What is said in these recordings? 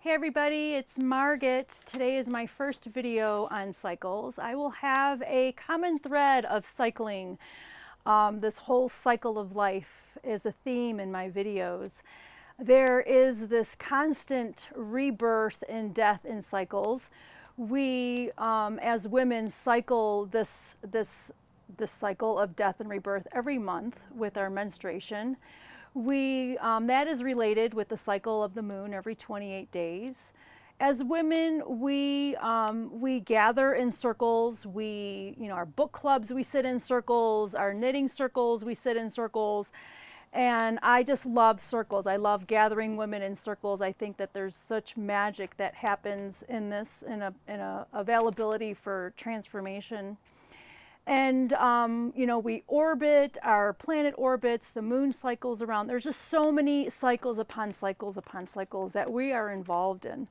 Hey everybody, it's Margit. Today is my first video on cycles. I will have a common thread of cycling. This whole cycle of life is a theme in my videos. There is this constant rebirth and death in cycles. We, as women, cycle this cycle of death and rebirth every month with our menstruation. That is related with the cycle of the moon every 28 days. As women, we gather in circles. Our book clubs, we sit in circles. Our knitting circles, we sit in circles. And I just love circles. I love gathering women in circles. I think that there's such magic that happens in this, in a availability for transformation. And, we orbit, our planet orbits, the moon cycles around. There's just so many cycles upon cycles upon cycles that we are involved in.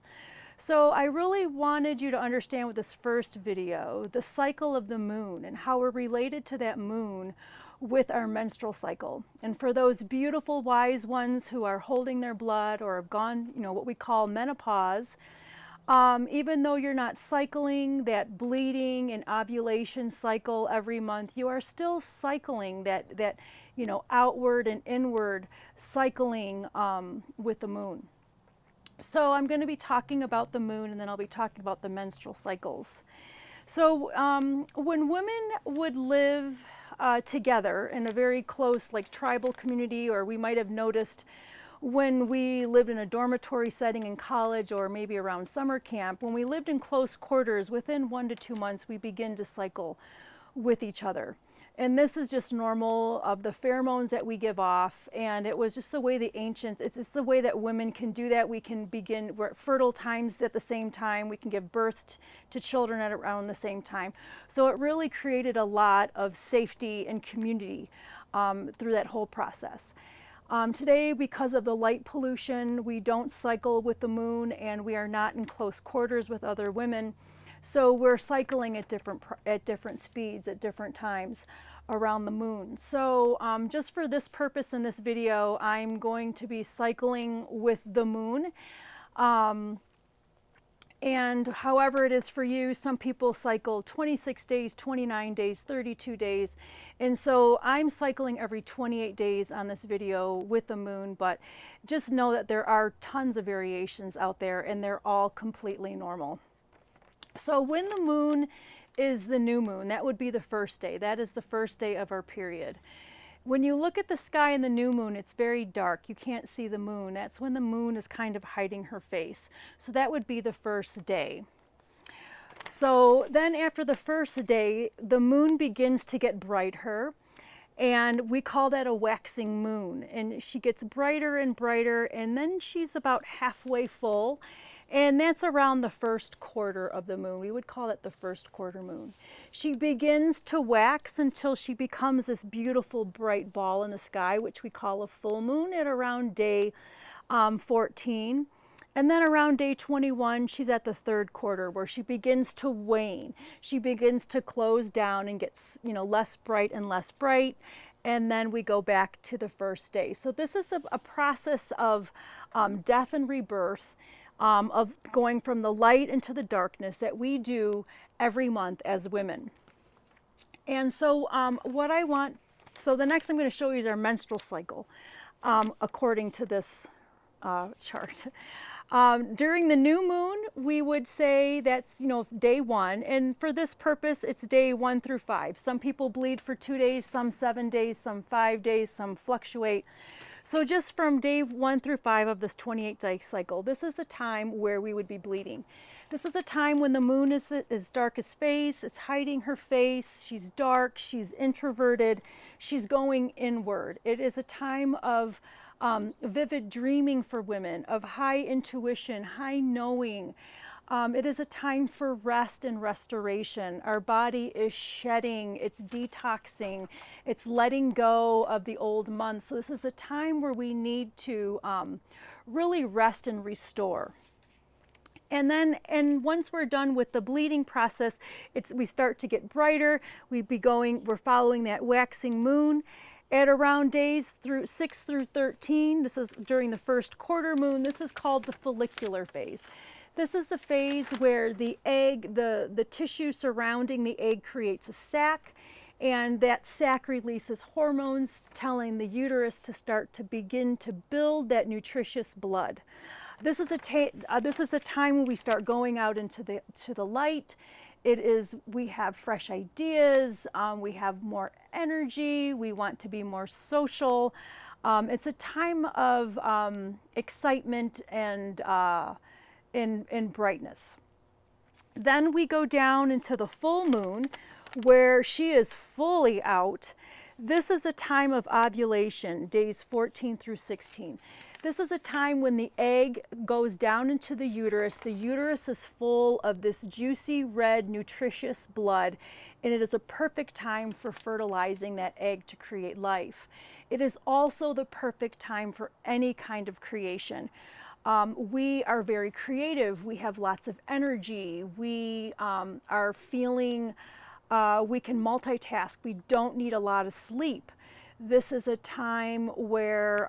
So I really wanted you to understand with this first video, the cycle of the moon and how we're related to that moon with our menstrual cycle. And for those beautiful wise ones who are holding their blood or have gone, what we call menopause, even though you're not cycling that bleeding and ovulation cycle every month, you are still cycling that outward and inward cycling with the moon. So I'm going to be talking about the moon, and then I'll be talking about the menstrual cycles. So when women would live together in a very close, like tribal community, or we might have noticed when we lived in a dormitory setting in college or maybe around summer camp, when we lived in close quarters, within 1 to 2 months, we begin to cycle with each other. And this is just normal of the pheromones that we give off. And it was just the way the ancients, it's just the way that women can do that. We can begin, we're at fertile times at the same time. We can give birth to children at around the same time. So it really created a lot of safety and community through that whole process. Today, because of the light pollution, we don't cycle with the moon, and we are not in close quarters with other women. So we're cycling at different speeds at different times around the moon. So just for this purpose in this video, I'm going to be cycling with the moon. And however it is for you, some people cycle 26 days, 29 days, 32 days. And so I'm cycling every 28 days on this video with the moon, but just know that there are tons of variations out there, and they're all completely normal. So when the moon is the new moon, that would be the first day. That is the first day of our period. When you look at the sky in the new moon, it's very dark. You can't see the moon. That's when the moon is kind of hiding her face. So that would be the first day. So then after the first day, the moon begins to get brighter, and we call that a waxing moon. And she gets brighter and brighter, and then she's about halfway full. And that's around the first quarter of the moon. We would call it the first quarter moon. She begins to wax until she becomes this beautiful bright ball in the sky, which we call a full moon, at around day 14. And then around day 21, she's at the third quarter, where she begins to wane. She begins to close down and gets, less bright and less bright. And then we go back to the first day. So this is a process of death and rebirth, of going from the light into the darkness that we do every month as women. And so so the next I'm going to show you is our menstrual cycle, according to this chart. During the new moon, we would say that's, day 1. And for this purpose, it's day 1 through 5. Some people bleed for 2 days, some 7 days, some 5 days, some fluctuate. So just from day 1 through 5 of this 28-day cycle, this is the time where we would be bleeding. This is a time when the moon is dark as space. It's hiding her face. She's dark. She's introverted. She's going inward. It is a time of vivid dreaming for women, of high intuition, high knowing. It is a time for rest and restoration. Our body is shedding, it's detoxing, it's letting go of the old months. So this is a time where we need to really rest and restore. And once we're done with the bleeding process, we start to get brighter. We're following that waxing moon. At around days through 6 through 13, this is during the first quarter moon, this is called the follicular phase. This is the phase where the egg, the tissue surrounding the egg creates a sac, and that sac releases hormones telling the uterus to start to begin to build that nutritious blood. This is a time when we start going out into the light. We have fresh ideas, we have more energy, we want to be more social. It's a time of excitement and brightness. Then we go down into the full moon where she is fully out. This is a time of ovulation, days 14 through 16. This is a time when the egg goes down into the uterus. The uterus is full of this juicy, red, nutritious blood, and it is a perfect time for fertilizing that egg to create life. It is also the perfect time for any kind of creation. We are very creative. We have lots of energy. We are feeling, we can multitask. We don't need a lot of sleep. This is a time where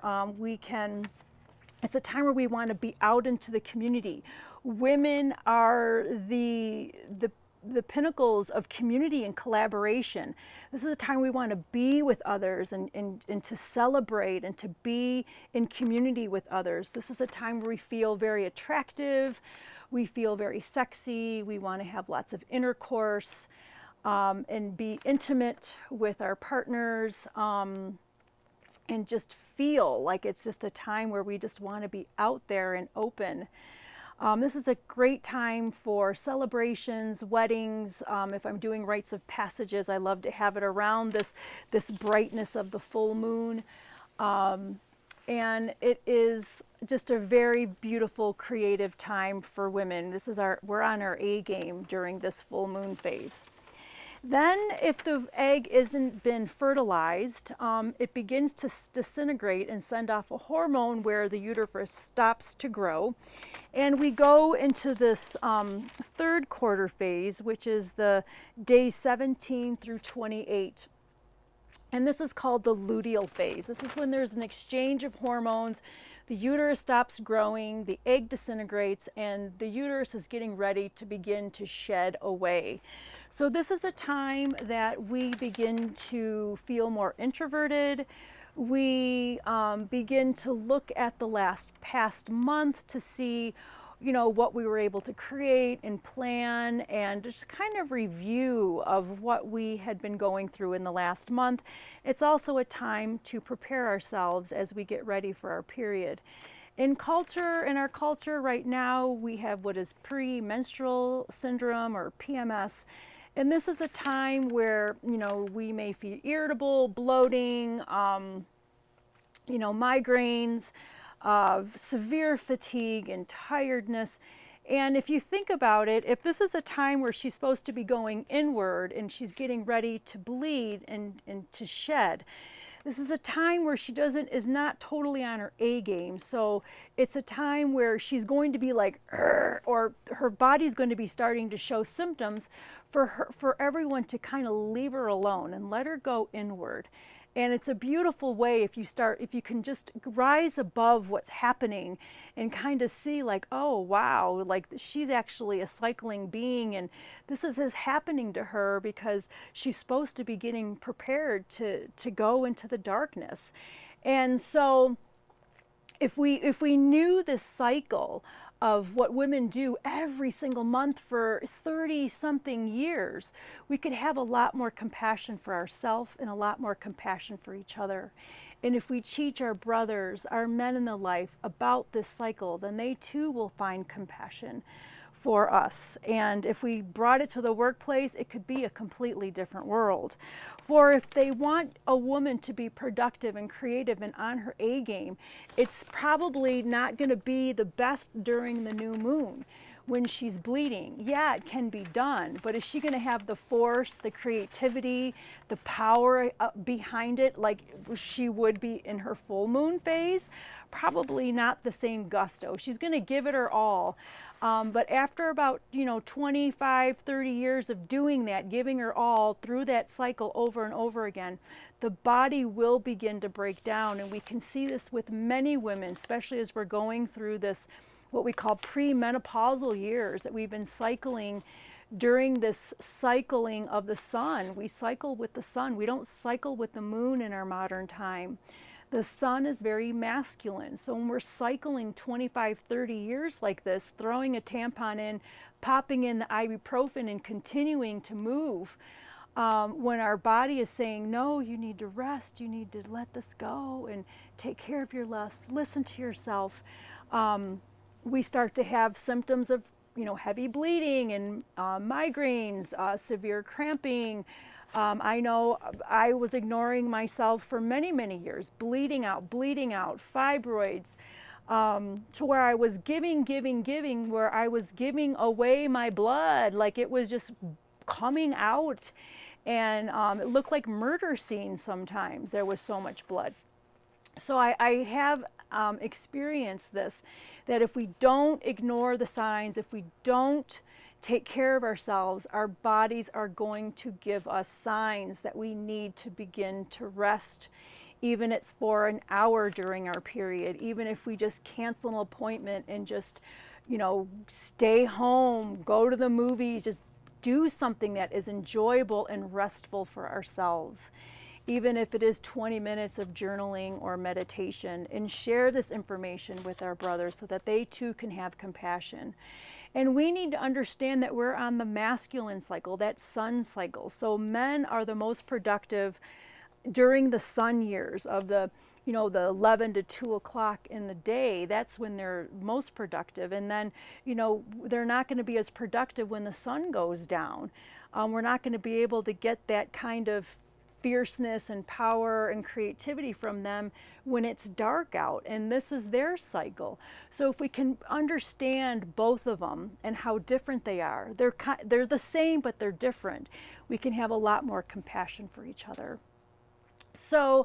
it's a time where we want to be out into the community. Women are the pinnacles of community and collaboration. This is a time we want to be with others and to celebrate and to be in community with others. This is a time where we feel very attractive, we feel very sexy, we want to have lots of intercourse and be intimate with our partners and just feel like it's just a time where we just want to be out there and open. This is a great time for celebrations, weddings. If I'm doing rites of passages, I love to have it around this brightness of the full moon. And it is just a very beautiful, creative time for women. We're on our A game during this full moon phase. Then if the egg isn't been fertilized, it begins to disintegrate and send off a hormone where the uterus stops to grow. And we go into this third quarter phase, which is the days 17 through 28. And this is called the luteal phase. This is when there's an exchange of hormones. The uterus stops growing, the egg disintegrates, and the uterus is getting ready to begin to shed away. So this is a time that we begin to feel more introverted. We begin to look at the past month to see, what we were able to create and plan, and just kind of review of what we had been going through in the last month. It's also a time to prepare ourselves as we get ready for our period. In our culture right now, we have what is premenstrual syndrome or PMS. And this is a time where, we may feel irritable, bloating, migraines, severe fatigue and tiredness. And if you think about it, if this is a time where she's supposed to be going inward and she's getting ready to bleed and to shed, this is a time where she is not totally on her A game. So it's a time where she's going to be like, or her body's going to be starting to show symptoms for everyone to kind of leave her alone and let her go inward. And it's a beautiful way if you can just rise above what's happening and kind of see like, oh wow, like she's actually a cycling being, and this is happening to her because she's supposed to be getting prepared to go into the darkness. And so if we knew this cycle of what women do every single month for 30-something years, we could have a lot more compassion for ourselves and a lot more compassion for each other. And if we teach our brothers, our men in the life about this cycle, then they too will find compassion for us. And if we brought it to the workplace, it could be a completely different world. For if they want a woman to be productive and creative and on her A game, it's probably not going to be the best during the new moon. when she's bleeding. Yeah, it can be done, but is she going to have the force, the creativity, the power behind it like she would be in her full moon phase? Probably not the same gusto. She's going to give it her all. But after about, 25, 30 years of doing that, giving her all through that cycle over and over again, the body will begin to break down. And we can see this with many women, especially as we're going through this, what we call premenopausal years, that we've been cycling during this cycling of the sun. We cycle with the sun. We don't cycle with the moon in our modern time. The sun is very masculine. So when we're cycling 25, 30 years like this, throwing a tampon in, popping in the ibuprofen and continuing to move, when our body is saying, no, you need to rest, you need to let this go and take care of your lust, listen to yourself, we start to have symptoms of, heavy bleeding and migraines, severe cramping. I know I was ignoring myself for many, many years, bleeding out, fibroids, to where I was giving, where I was giving away my blood, like it was just coming out. And it looked like murder scenes sometimes. There was so much blood. So I have experienced this, that if we don't ignore the signs, if we don't take care of ourselves, our bodies are going to give us signs that we need to begin to rest, even if it's for an hour during our period, even if we just cancel an appointment and just, stay home, go to the movies, just do something that is enjoyable and restful for ourselves. Even if it is 20 minutes of journaling or meditation, and share this information with our brothers so that they too can have compassion. And we need to understand that we're on the masculine cycle, that sun cycle. So men are the most productive during the sun years of the 11 to 2 o'clock in the day. That's when they're most productive. And then, they're not going to be as productive when the sun goes down. We're not going to be able to get that kind of fierceness and power and creativity from them when it's dark out, and this is their cycle. So if we can understand both of them and how different they are, they're the same but they're different, we can have a lot more compassion for each other. So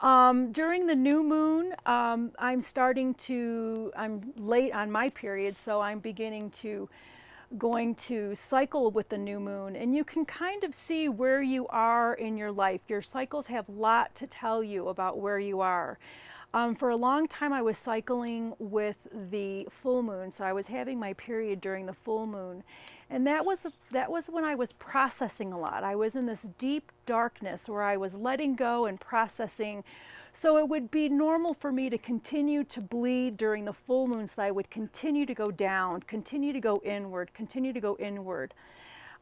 during the new moon, I'm late on my period, so I'm going to cycle with the new moon, and you can kind of see where you are in your life. Your cycles have a lot to tell you about where you are. For a long time I was cycling with the full moon, so I was having my period during the full moon, and that was when I was processing a lot. I was in this deep darkness where I was letting go and processing. So it would be normal for me to continue to bleed during the full moon, so I would continue to go down, continue to go inward, continue to go inward.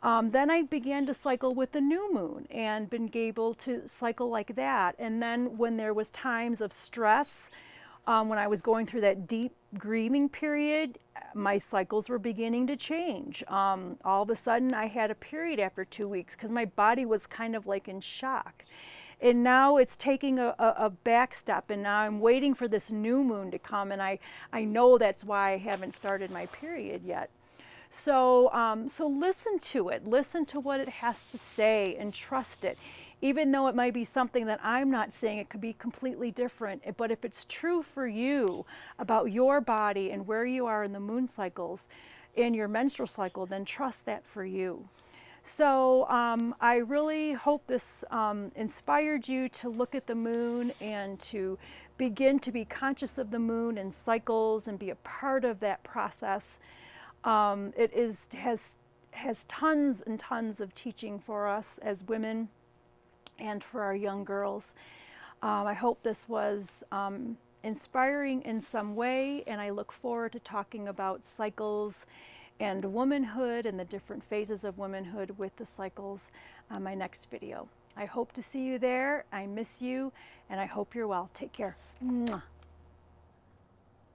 Then I began to cycle with the new moon and been able to cycle like that. And then when there was times of stress, when I was going through that deep grieving period, my cycles were beginning to change. All of a sudden I had a period after 2 weeks because my body was kind of like in shock. And now it's taking a back step, and now I'm waiting for this new moon to come, and I know that's why I haven't started my period yet. So, so listen to it, listen to what it has to say, and trust it. Even though it might be something that I'm not saying, it could be completely different. But if it's true for you about your body and where you are in the moon cycles, in your menstrual cycle, then trust that for you. So I really hope this inspired you to look at the moon and to begin to be conscious of the moon and cycles and be a part of that process. It has tons and tons of teaching for us as women and for our young girls. I hope this was inspiring in some way, and I look forward to talking about cycles and womanhood and the different phases of womanhood with the cycles on my next video. I hope to see you there. I miss you, and I hope you're well. Take care. Mwah.